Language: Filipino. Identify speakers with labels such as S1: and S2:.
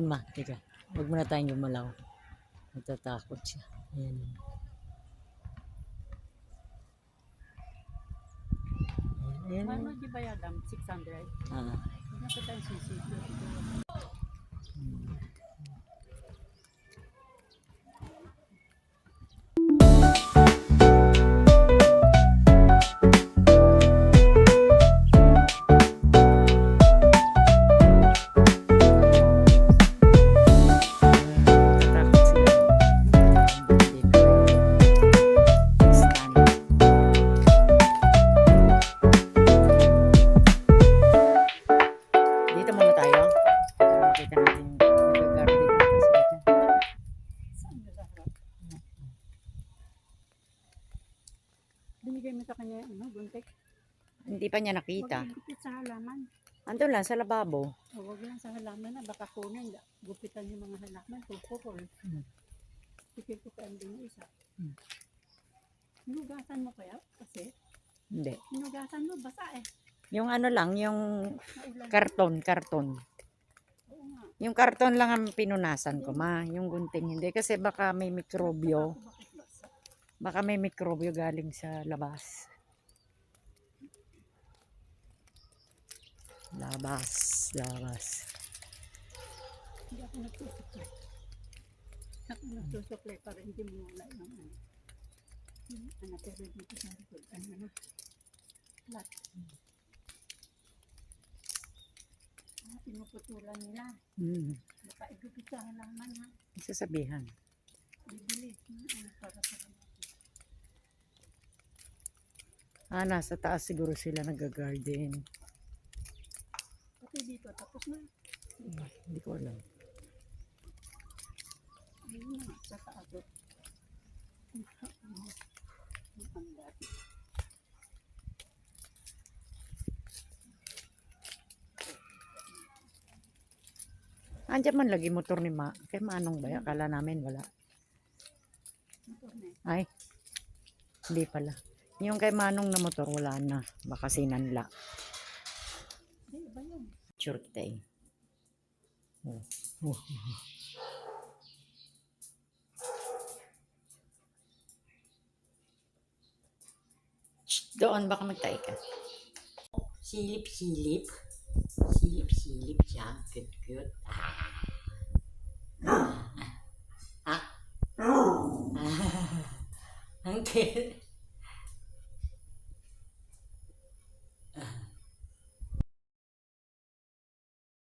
S1: ma. Teka. Huwag muna tayong gumalaw. Natatakot siya. Ayan. Ayan.
S2: Ano di ba yadam? 600?
S1: Ah.
S2: Hindi na tayo sisito.
S1: Natatakot sila. Dito muna tayo. Makita natin yung garden dito sila dyan.
S2: Saan na lahat? Binigay mo sa kanya ano, guntek?
S1: Hindi pa niya nakita.
S2: Huwag gupit sa halaman.
S1: Andun lang sa lababo.
S2: O, huwag lang sa halaman na baka kunin. Gupitan yung mga halaman. Pupukol. Pikir ko pa ang yung isa. Hinugasan mo kaya? Kasi
S1: Hindi.
S2: hinugasan mo, basa eh.
S1: Yung ano lang, yung
S2: Maulan.
S1: karton.
S2: Oo nga.
S1: Yung karton lang ang pinunasan ko, ma. Yung gunting hindi. Kasi baka may mikrobyo.
S2: Bakit basa?
S1: Baka may mikrobyo galing sa labas. Labas.
S2: Hindi ako nagsusuklay. Ako nagsusuklay para hindi mo wala ng ano. Ano, pero dito sa likod. Ano? Flat. Pinuputulan nila. Baka igupit sa halaman ha.
S1: Sasabihan.
S2: Bibili. Ano para sa halaman.
S1: Nasa taas siguro sila nag-garden.
S2: Pati dito, tapos na.
S1: Hindi ko alam.
S2: Ayun na, sa taas. Ang dati.
S1: Andiyan man lagi motor ni Ma. Kay Manong ba? Akala namin wala.
S2: Motor na eh.
S1: Ay. Hindi pala. Yung kay Manong na motor wala na. Baka sinanla.
S2: Hindi, iba yun.
S1: Sure kita eh. Oh. Doon baka magtayo ka. Silip. Silip siya. Cute. Ang cute.